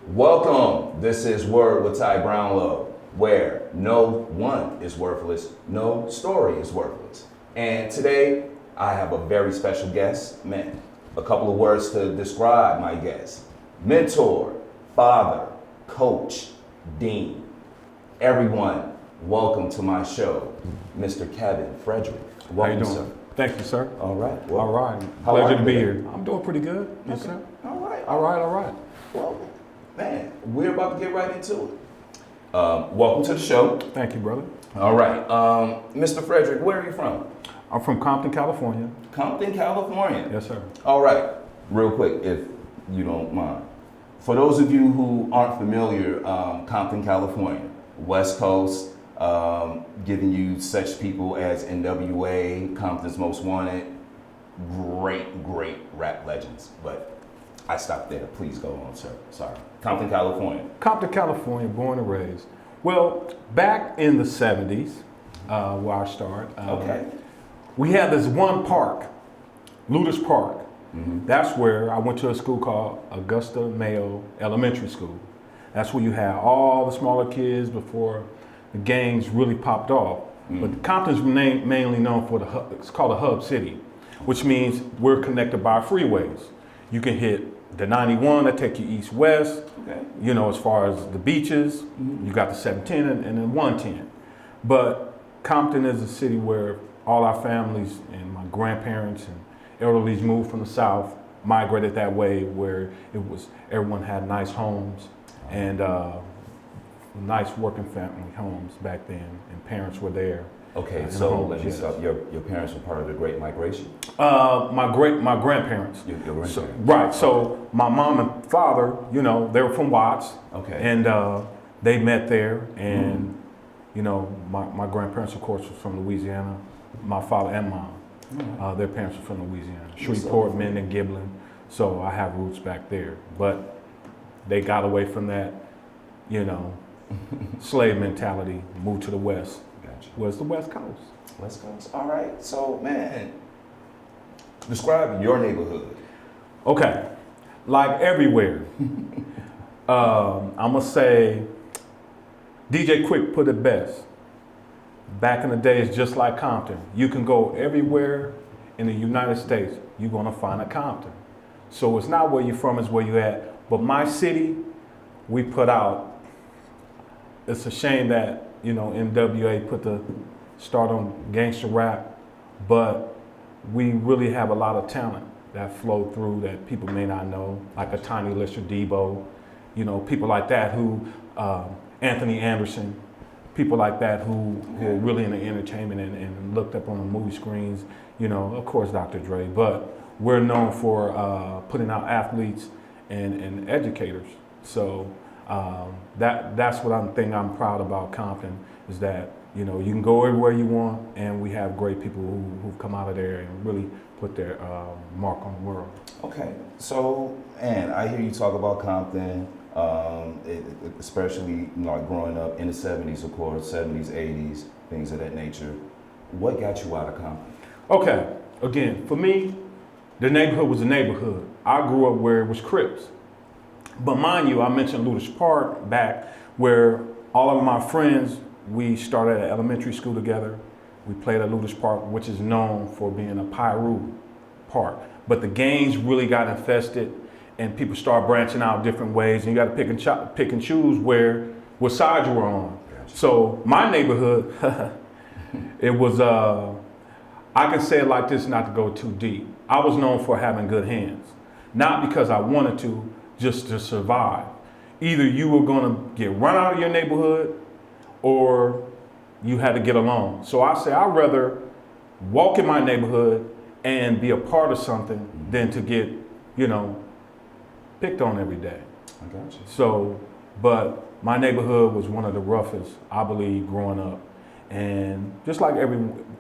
Welcome. This is Word with Brownlow, where no one is worthless, no story is worthless. And today, I have a very special guest. Man, a couple of words to describe my guest. Mentor, father, coach, dean. Everyone, welcome to my show, Mr. Kevin Fredrick. Welcome, How you doing? sir. Thank you, sir. All right. Well, All right. how are Pleasure you to be today? here. I'm doing pretty good. Yes, Okay. sir. All right. All right, all right. Well, man, we're about to get right into it. Welcome to the show. Thank you, brother. All right. Mr. Fredrick, where are you from? I'm from Compton, California. Compton, California. Yes, sir. All right. Real quick, if you don't mind. For those of you who aren't familiar, Compton, California, West Coast, giving you such people as NWA, Compton's Most Wanted, great rap legends. But I stopped there. Please go on, sir. Sorry. Compton, California. Compton, California, born and raised. Well, back in the 70s, where I started, Okay. we had this one park, Ludus Park. Mm-hmm. That's where I went to a school called Augusta Mayo Elementary School. That's where you had all the smaller kids before the gangs really popped off. Mm. But Compton's mainly known for the hub. It's called a hub city, which means we're connected by freeways. You can hit the 91 that take you east-west, Okay. you know, as far as the beaches. Mm-hmm. You got the 710 and the 110. But Compton is a city where all our families and my grandparents and elderlies moved from the south, migrated that way, where everyone had nice homes and nice working family homes back then, and parents were there. Okay, in the so homes, let me yes. stop. Your parents were part of the Great Migration? My grandparents. Your grandparents? So, right. So my mom and father, you know, they were from Watts, Okay. and they met there. And you know, my grandparents, of course, were from Louisiana. My father and mom, their parents were from Louisiana, Shreveport, Minden, Giblin. So I have roots back there. But they got away from that, you know, slave mentality, moved to the West. Gotcha. Was the West Coast. West Coast. All right. So, man, describe your neighborhood. Okay, like everywhere. I'm gonna say DJ Quick put it best. Back in the days, just like Compton, you can go everywhere in the United States, you're gonna find a Compton. So it's not where you're from, it's where you at. But my city, we put out. It's a shame that, you know, NWA put the start on gangster rap, but we really have a lot of talent that flow through that people may not know, like a Tiny Lister Debo, you know, people like that who, Anthony Anderson, people like that who are really into entertainment and looked up on the movie screens, you know, of course Dr. Dre, but we're known for putting out athletes and educators. So that's what I'm proud about Compton, is that, you know, you can go everywhere you want, and we have great people who've come out of there and really put their mark on the world. Okay. So, and I hear you talk about Compton, especially, you know, like growing up in the 70s, of course, 70s, 80s, things of that nature. What got you out of Compton? Okay, again, for me, the neighborhood was a neighborhood. I grew up where it was Crips. But mind you, I mentioned Ludus Park back, where all of my friends, we started at elementary school together. We played at Ludus Park, which is known for being a Pyru park. But the gangs really got infested, and people start branching out different ways, and you got to pick and choose what side you were on. Gotcha. So my neighborhood, it was, I can say it like this, not to go too deep. I was known for having good hands, not because I wanted to, just to survive. Either you were gonna get run out of your neighborhood, or you had to get along. So I say I'd rather walk in my neighborhood and be a part of something than to get, you know, picked on every day. I got you. So, but my neighborhood was one of the roughest, I believe, growing up. And just like every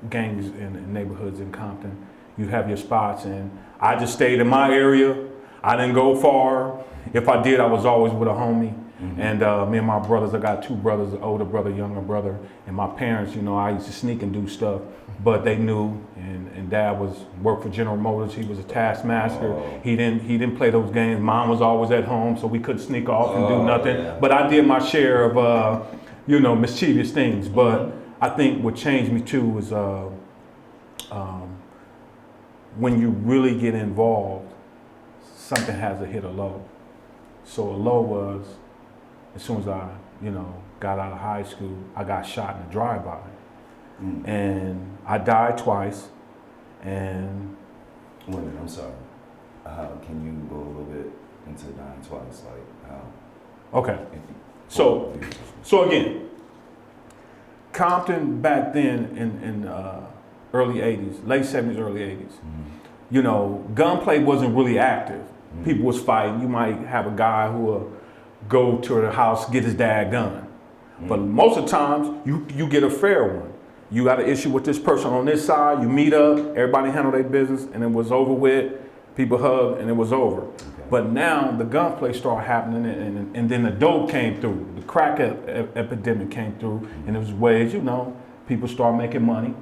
gangs in neighborhoods in Compton, you have your spots, and I just stayed in my area. I didn't go far. If I did, I was always with a homie. Mm-hmm. And me and my brothers, I got two brothers, an older brother, younger brother, and my parents, you know, I used to sneak and do stuff but they knew, and Dad worked for General Motors. He was a taskmaster. Oh. He didn't play those games. Mom was always at home, so we couldn't sneak off and do nothing. Yeah. But I did my share of, mischievous things. But I think what changed me too was when you really get involved, something has to hit a low. So a low was, as soon as I, got out of high school, I got shot in a drive-by. And I died twice, and... Wait a minute, I'm sorry. Can you go a little bit into dying twice, like how? Okay. So again, Compton back then in early 80s, late 70s, early 80s, gunplay wasn't really active. People was fighting. You might have a guy who will go to the house, get his dad gun. But most of the times, you get a fair one. You got an issue with this person on this side, you meet up, everybody handle their business, and it was over with. People hugged, and it was over. Okay. But now the gunplay started happening, and then the dope came through. The crack epidemic came through, and it was ways, people started making money,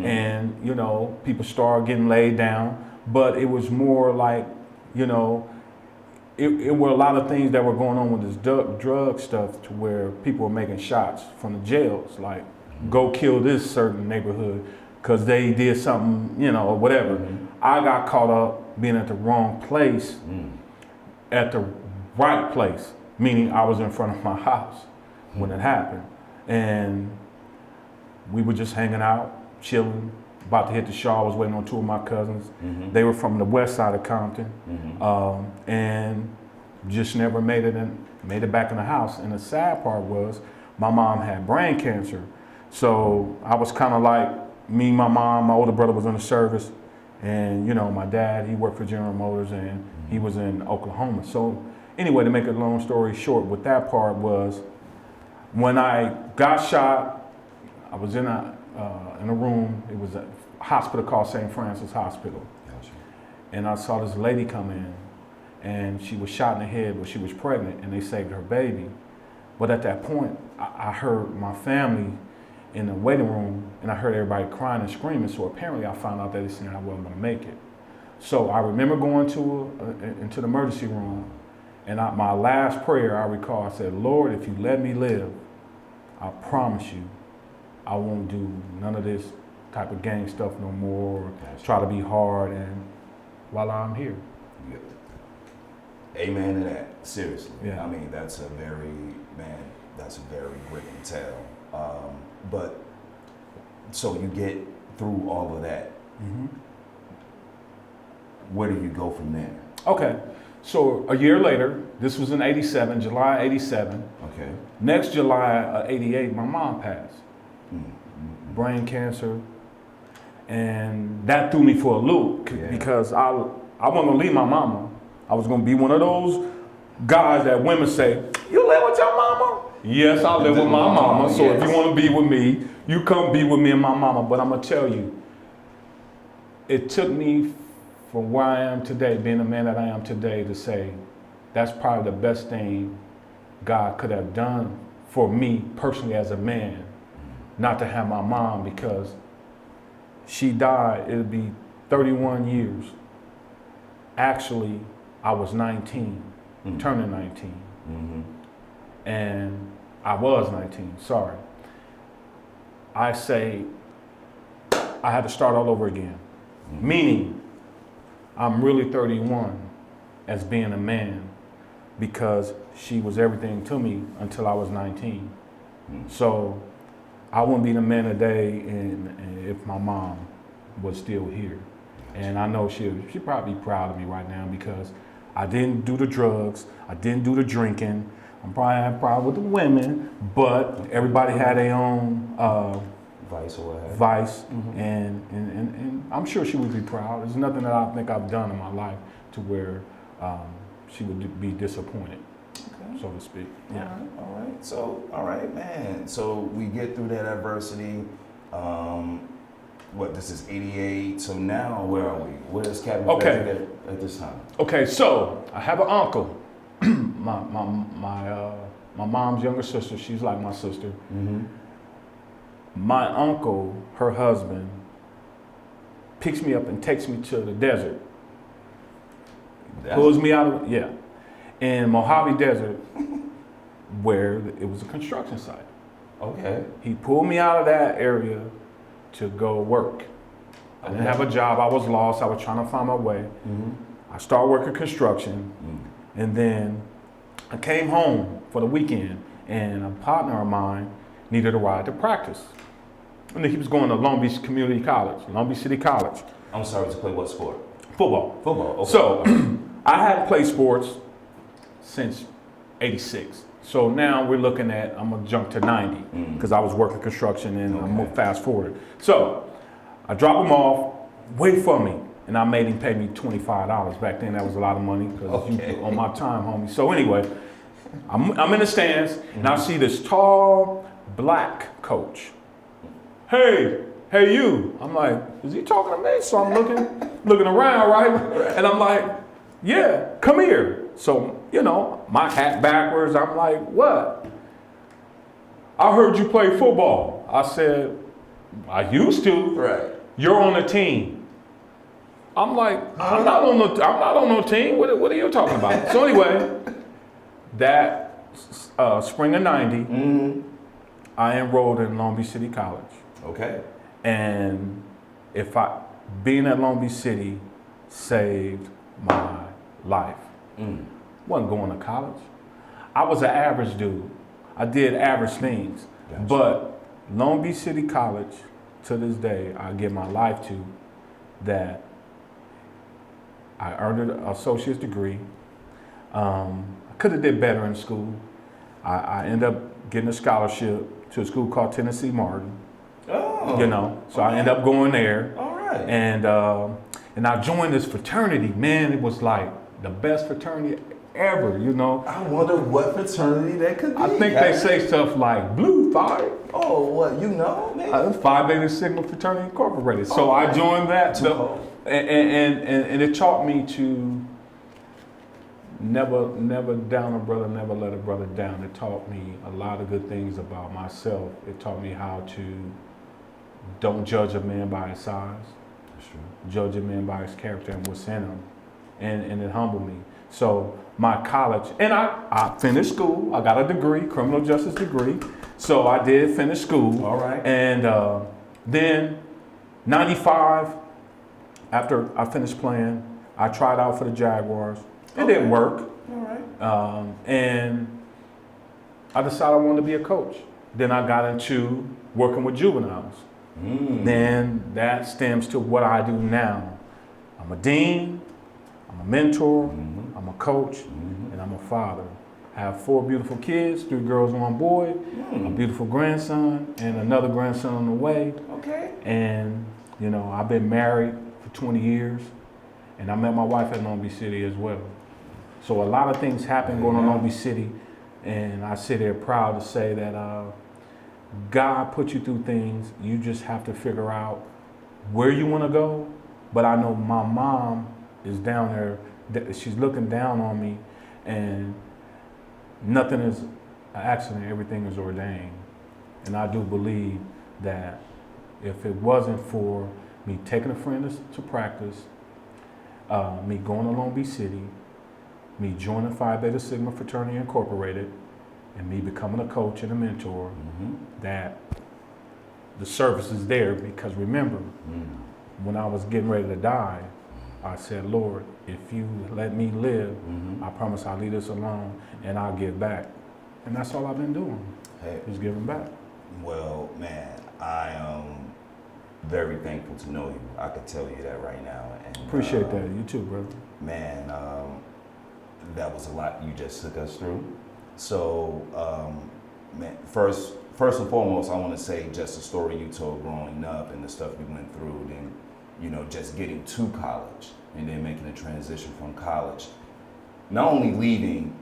and, people started getting laid down. But it was more like, it were a lot of things that were going on with this drug stuff to where people were making shots from the jails, like go kill this certain neighborhood because they did something, or whatever. I got caught up being at the wrong place at the right place, meaning I was in front of my house when it happened. And we were just hanging out, chilling, about to hit the Shaw. I was waiting on two of my cousins. They were from the west side of Compton, and just never made it back in the house. And the sad part was my mom had brain cancer. So I was kind of like, me, my mom, my older brother was in the service, and my dad, he worked for General Motors, and he was in Oklahoma. So anyway, to make a long story short, with that part was, when I got shot, I was in a room. It was a hospital called St. Francis Hospital. Gotcha. And I saw this lady come in, and she was shot in the head, but she was pregnant, and they saved her baby. But at that point, I heard my family in the waiting room, and I heard everybody crying and screaming. So apparently I found out that they said I wasn't gonna make it. So I remember going into the emergency room, and my last prayer I recall, I said, Lord, if you let me live, I promise you, I won't do none of this type of gang stuff no more, or try to be hard, and while I'm here. Yeah. Amen to that, seriously. Yeah. I mean, that's a very gripping tale. But, so you get through all of that. Where do you go from there? Okay, so a year later, this was in 87, July 87. Okay. Next July 88, my mom passed. Brain cancer. And that threw me for a loop because I wasn't gonna leave my mama. I was gonna be one of those guys that women say, you live with your mama? Yes, I live with my mama. So if you wanna be with me, you come be with me and my mama. But I'm gonna tell you, it took me from where I am today, being the man that I am today, to say, that's probably the best thing God could have done for me personally as a man, not to have my mom, because she died, it'll be 31 years. Actually, I was 19, turning 19. And I was 19, sorry. I say I had to start all over again. Meaning, I'm really 31 as being a man, because she was everything to me until I was 19. So I wouldn't be the man today if my mom was still here. And I know she'd probably be proud of me right now, because I didn't do the drugs, I didn't do the drinking. I'm probably having a problem with the women, but everybody had their own Vice or what have you. vice, and I'm sure she would be proud. There's nothing that I think I've done in my life to where she would be disappointed, so to speak. Yeah. All right. So, all right, man. So we get through that adversity. What, this is 88. So now where are we? Where's Kevin Fredrick at this time? Okay, so I have an uncle. my mom's younger sister, she's like my sister. My uncle, her husband, picks me up and takes me to the desert. That's- Pulls me out of, in Mojave Desert, where it was a construction site. Okay. He pulled me out of that area to go work. I didn't have a job. I was lost. I was trying to find my way. I started working construction, and then I came home for the weekend, and a partner of mine needed a ride to practice. And he was going to Long Beach Community College, Long Beach City College. I'm sorry, to play what sport? Football. Football. Okay. So I had played sports since '86. So now we're looking at, I'm gonna jump to 90 because I was working construction and I'm gonna fast forward. So I drop him off, wait for me, and I made him pay me $25. Back then that was a lot of money because on my time, homie. So anyway, I'm in the stands and I see this tall black coach. Hey you. I'm like, is he talking to me? So I'm looking around, right? And I'm like, yeah, come here. So, my hat backwards, I'm like, what? I heard you play football. I said, I used to. Right. You're on the team. I'm like, I'm not on no team. What are you talking about? So anyway, that spring of '90, I enrolled in Long Beach City College. Okay. And being at Long Beach City saved my life. Wasn't going to college. I was an average dude. I did average things. Gotcha. But Long Beach City College, to this day, I give my life to that. I earned an associate's degree. I could have did better in school. I ended up getting a scholarship to a school called Tennessee Martin. Oh. So I ended up going there. All right. And I joined this fraternity. Man, it was like the best fraternity ever, I wonder what fraternity that could be. I think they say stuff like Blue Fire. Oh, what, maybe? Phi Beta Sigma Fraternity Incorporated. So I joined that. And it taught me to never down a brother, never let a brother down. It taught me a lot of good things about myself. It taught me how to don't judge a man by his size. That's true. Judge a man by his character and what's in him. And it humbled me. So my college, and I finished school. I got a degree, criminal justice degree. So I did finish school. All right. And then 95, after I finished playing, I tried out for the Jaguars. It didn't work. All right. And I decided I wanted to be a coach. Then I got into working with juveniles. Then that stems to what I do now. I'm a dean, I'm a mentor, I'm a coach, and I'm a father. I have 4 beautiful kids, 3 girls, 1 boy, a beautiful grandson, and another grandson on the way. Okay. And, I've been married for 20 years, and I met my wife at Long Beach City as well. So a lot of things happen going on in Long Beach City, and I sit here proud to say that God put you through things. You just have to figure out where you want to go. But I know my mom is down there. She's looking down on me, and nothing is an accident. Everything is ordained. And I do believe that if it wasn't for me taking a friend to practice, me going to Long Beach City, me joining Phi Beta Sigma Fraternity Incorporated, and me becoming a coach and a mentor, that the service is there. Because remember, when I was getting ready to die, I said, Lord, if you let me live, I promise I'll leave this alone and I'll give back. And that's all I've been doing, is giving back. Well, man, I am very thankful to know you. I could tell you that right now. And Appreciate that. You too, brother. Man, that was a lot you just took us through. So, man, first and foremost, I want to say just the story you told growing up and the stuff you went through, then, just getting to college and then making the transition from college. Not only leaving,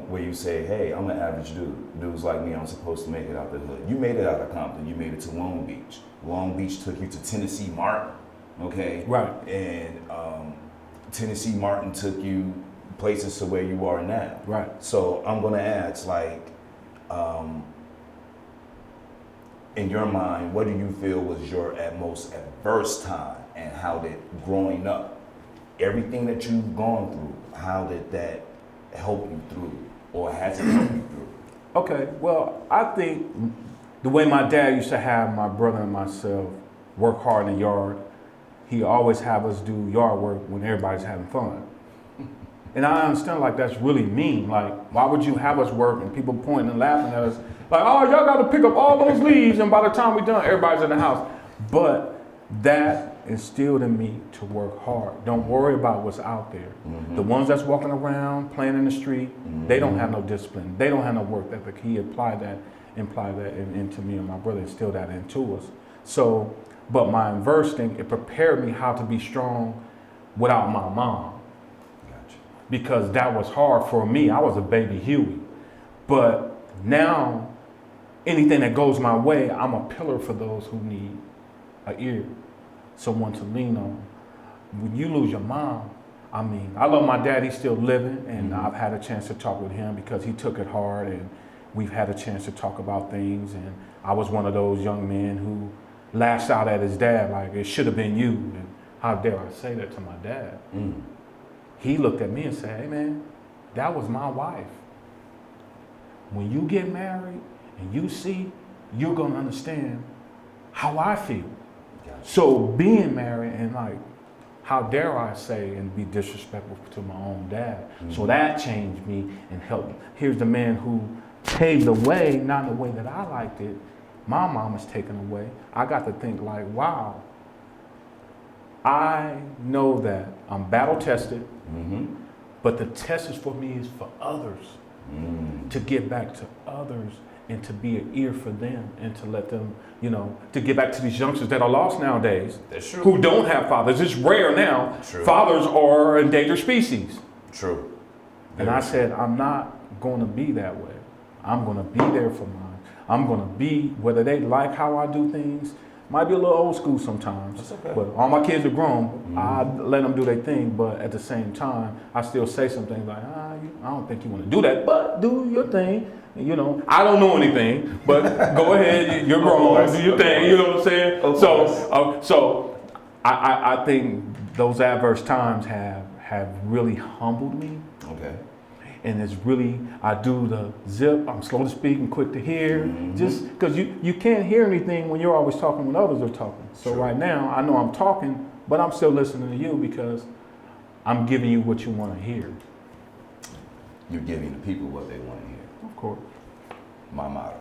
where you say, hey, I'm an average dude. Dudes like me, I'm supposed to make it out the hood. You made it out of Compton. You made it to Long Beach. Long Beach took you to Tennessee Martin, okay? Right. And Tennessee Martin took you places to where you are now. Right. So I'm gonna ask, in your mind, what do you feel was your at most adverse time and how did growing up, everything that you've gone through, how did that help you through, or has it helped you through? Okay, well, I think the way my dad used to have my brother and myself work hard in the yard, he always have us do yard work when everybody's having fun. And I understand like that's really mean. Like, why would you have us work and people pointing and laughing at us? Like, oh, y'all got to pick up all those leaves, and by the time we're done, everybody's in the house. But that instilled in me to work hard. Don't worry about what's out there. The ones that's walking around, playing in the street, they don't have no discipline. They don't have no work ethic. He implied that into me and my brother, instilled that into us. So, but my investing, it prepared me how to be strong without my mom. Because that was hard for me. I was a baby Huey. But now, anything that goes my way, I'm a pillar for those who need an ear, someone to lean on. When you lose your mom, I mean, I love my dad, he's still living, and I've had a chance to talk with him because he took it hard, and we've had a chance to talk about things, and I was one of those young men who lashed out at his dad like, it should have been you, and how dare I say that to my dad? He looked at me and said, hey man, that was my wife. When you get married and you see, you're gonna understand how I feel. So being married and like, how dare I say and be disrespectful to my own dad. So that changed me and helped. Here's the man who paved the way, not in the way that I liked it. My mom was taken away. I got to think like, wow, I know that I'm battle tested, but the test is for me is for others, to get back to others and to be an ear for them and to let them, you know, to get back to these youngsters that are lost nowadays, who don't have fathers. It's rare now. Fathers are an endangered species. And I said, I'm not going to be that way. I'm going to be there for mine. I'm going to be, whether they like how I do things, might be a little old school sometimes, but all my kids are grown. I let them do their thing, but at the same time, I still say some things like, I don't think you want to do that, but do your thing. You know, I don't know anything, but go ahead, you're grown, do your thing, you know what I'm saying? So I think those adverse times have really humbled me. And it's really, I do the zip, I'm slow to speak and quick to hear, just because you can't hear anything when you're always talking when others are talking. So right now, I know I'm talking, but I'm still listening to you because I'm giving you what you want to hear. You're giving the people what they want to hear. Of course. My motto.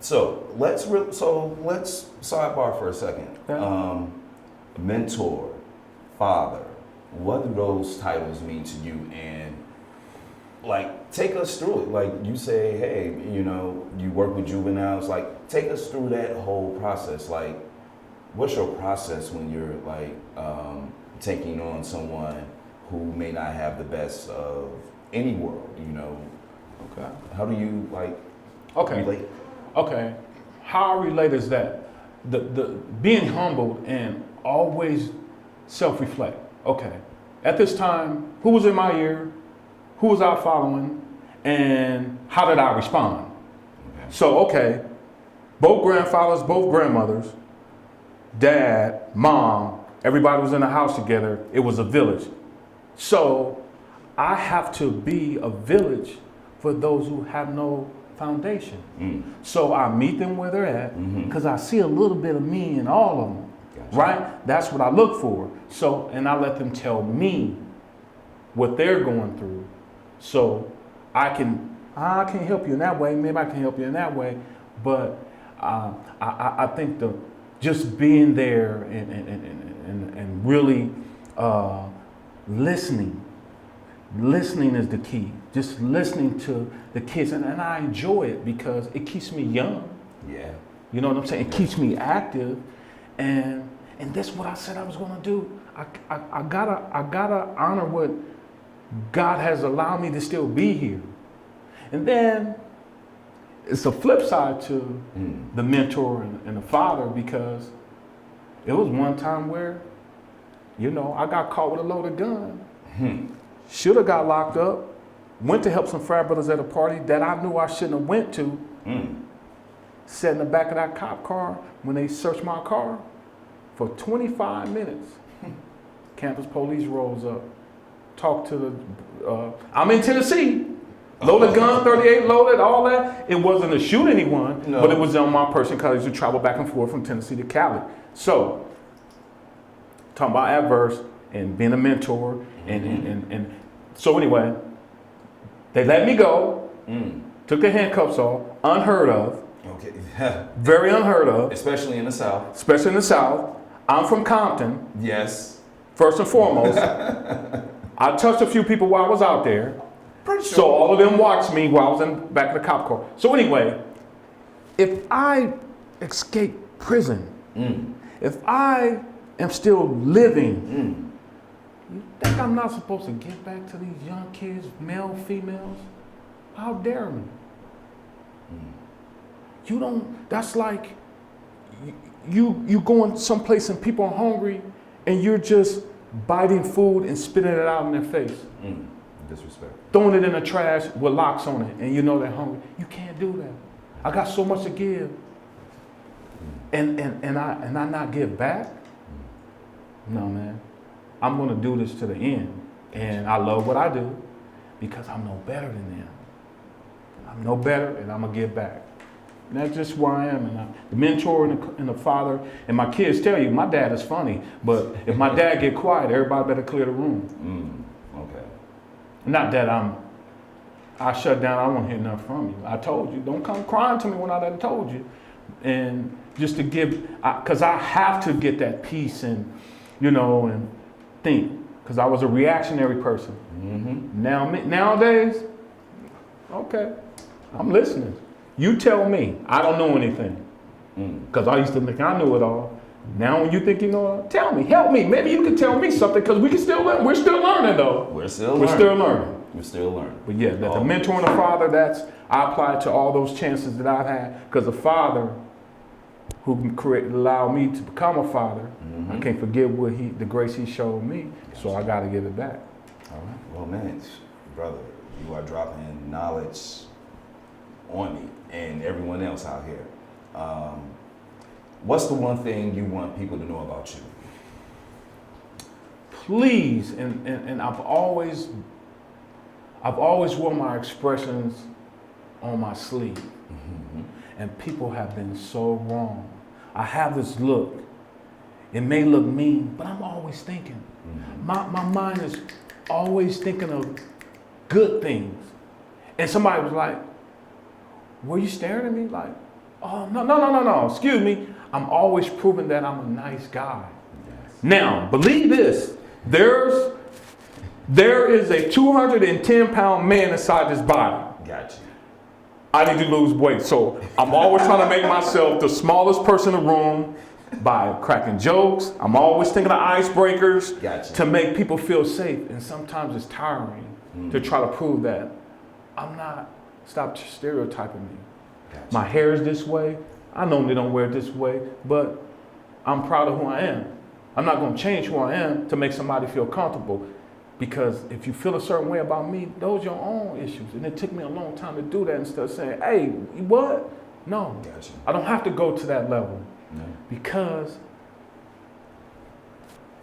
So let's sidebar for a second. Mentor, father, what do those titles mean to you? And like, take us through it. Like you say, hey, you know, you work with juveniles. Like, take us through that whole process. Like, what's your process when you're like taking on someone who may not have the best of any world? You know, how do you like relate? How I relate is that the being humbled and always self-reflect. At this time, who was in my ear? Who was I following, and how did I respond? So, both grandfathers, both grandmothers, dad, mom, everybody was in the house together. It was a village. So I have to be a village for those who have no foundation. So I meet them where they're at because I see a little bit of me in all of them, right? That's what I look for. So, and I let them tell me what they're going through. So I can help you in that way. Maybe I can help you in that way. But I think just being there and really listening is the key. Just listening to the kids. And I enjoy it because it keeps me young. You know what I'm saying? It keeps me active. And that's what I said I was going to do. I gotta honor what God has allowed me to still be here. And then it's a flip side to the mentor and the father, because it was one time where, you know, I got caught with a loaded gun. Should have got locked up. Went to help some frat brothers at a party that I knew I shouldn't have went to. Sat in the back of that cop car when they searched my car for 25 minutes. campus police rolls up, talk to the, I'm in Tennessee. Loaded gun, 38 loaded, all that. It wasn't to shoot anyone, but it was on my person because I used to travel back and forth from Tennessee to Cali. So, talking about adverse and being a mentor. And so anyway, they let me go, took the handcuffs off, unheard of. Okay. Very unheard of. Especially in the South. Especially in the South. I'm from Compton. Yes. First and foremost. I touched a few people while I was out there. Pretty sure. So all of them watched me while I was in the back of the cop car. So anyway, if I escape prison, if I am still living, you think I'm not supposed to get back to these young kids, male, females? How dare me? You don't, that's like you going someplace and people are hungry and you're just biting food and spitting it out in their face. Disrespect. Throwing it in the trash with locks on it and you know they're hungry. You can't do that. I got so much to give. And I not give back? No, man. I'm gonna do this to the end. And I love what I do because I'm no better than them. I'm no better and I'm gonna give back. And that's just where I am. And I'm the mentor and the father. And my kids tell you, my dad is funny, but if my dad get quiet, everybody better clear the room. Okay. Not that I shut down, I won't hear nothing from you. I told you, don't come crying to me when I done told you. And just to give, because I have to get that peace and, and think. Because I was a reactionary person. Nowadays, okay, I'm listening. You tell me, I don't know anything. Because I used to think I knew it all. Now when you think you know it, tell me, help me. Maybe you can tell me something because we can still learn. We're still learning though. We're still learning. But yeah, that the mentor and the father, I apply to all those chances that I've had. Because the father who allowed me to become a father, I can't forget the grace he showed me. So I got to give it back. All right. Well, man, brother, you are dropping knowledge on me and everyone else out here. What's the one thing you want people to know about you? Please, and I've always worn my expressions on my sleeve. And people have been so wrong. I have this look. It may look mean, but I'm always thinking. My mind is always thinking of good things. And somebody was like, were you staring at me? Like, oh, no, excuse me. I'm always proving that I'm a nice guy. Yes. Now, believe this. There is a 210-pound man inside this body. Gotcha. I need to lose weight. So I'm always trying to make myself the smallest person in the room by cracking jokes. I'm always thinking of icebreakers to make people feel safe. And sometimes it's tiring to try to prove that I'm not. Stop stereotyping me. Gotcha. My hair is this way. I normally don't wear it this way, but I'm proud of who I am. I'm not going to change who I am to make somebody feel comfortable. Because if you feel a certain way about me, those are your own issues. And it took me a long time to do that instead of saying, hey, what? No, I don't have to go to that level. No. Because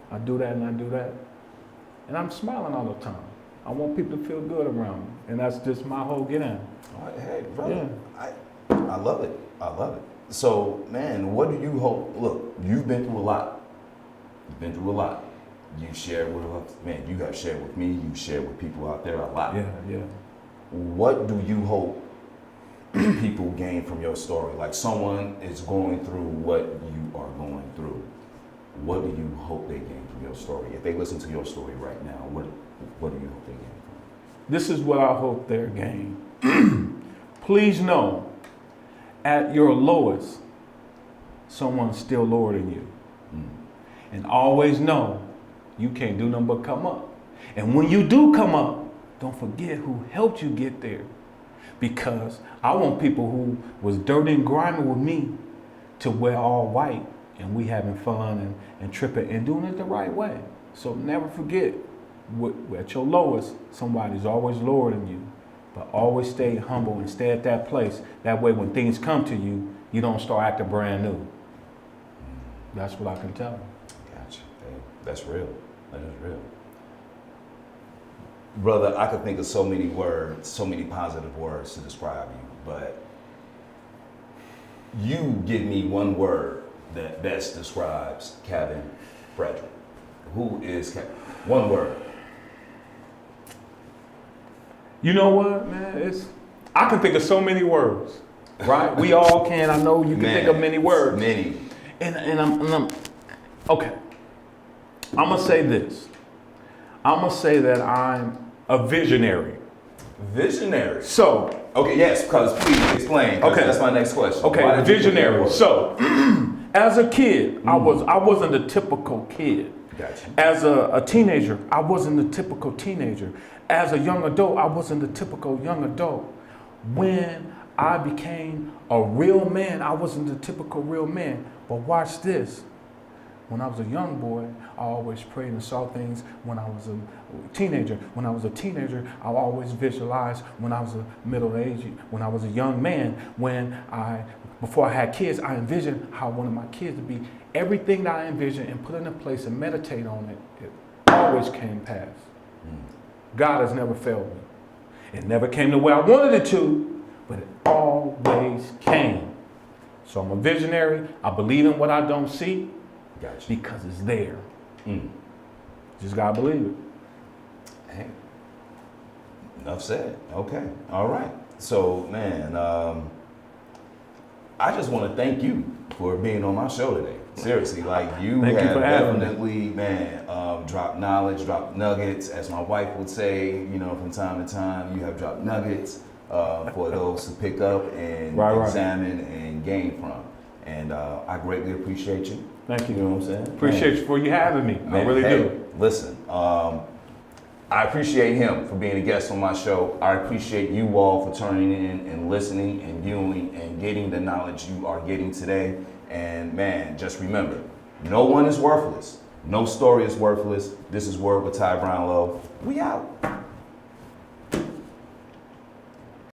I do that and I do that. And I'm smiling all the time. I want people to feel good around me. And that's just my whole get in. All right, hey, brother, I love it. I love it. So, man, what do you hope? Look, you've been through a lot. You shared with us, man, you have shared with me, you shared with people out there a lot. Yeah. What do you hope people gain from your story? Like someone is going through what you are going through. What do you hope they gain from your story? If they listen to your story right now, what do you hope they gain from it? This is what I hope they gain. Please know, at your lowest, someone's still lower than you. And always know, you can't do nothing but come up. And when you do come up, don't forget who helped you get there. Because I want people who was dirty and grimy with me to wear all white and we having fun and tripping and doing it the right way. So never forget, at your lowest, somebody's always lower than you. But always stay humble and stay at that place. That way when things come to you, you don't start acting brand new. That's what I can tell them. Gotcha. Hey, that's real. That is real. Brother, I could think of so many words, so many positive words to describe you, but you give me one word that best describes Kevin Fredrick. Who is Kevin? One word. You know what, man? I can think of so many words, right? We all can. I know you can think of many words. Many. And I'm okay. I'm gonna say this. I'm gonna say that I'm a visionary. Visionary. So, okay, yes, because please explain. 'Cause okay, that's my next question. Okay, visionary. So, as a kid, I wasn't the typical kid. Gotcha. As a teenager, I wasn't the typical teenager. As a young adult, I wasn't the typical young adult. When I became a real man, I wasn't the typical real man. But watch this. When I was a young boy, I always prayed and saw things when I was a teenager. When I was a teenager, I always visualized when I was a middle age, when I was a young man, before I had kids, I envisioned how I wanted my kids to be. Everything that I envisioned and put into place and meditate on it always came past. God has never failed me. It never came the way I wanted it to, but it always came. So I'm a visionary. I believe in what I don't see. Gotcha. Because it's there. Just gotta believe it. Hey, enough said. Okay, all right. So, man, I just want to thank you for being on my show today. Seriously, like you Thank you have for having me. definitely, man, dropped knowledge, dropped nuggets, as my wife would say. You know, from time to time, you have dropped nuggets for those to pick up and examine and gain from. And I greatly appreciate you. Thank you. You know what I'm saying? Appreciate you for you having me. Man, I really do. Listen, I appreciate him for being a guest on my show. I appreciate you all for turning in and listening and viewing and getting the knowledge you are getting today. And man, just remember, no one is worthless. No story is worthless. This is Word with Ty Brownlow. We out.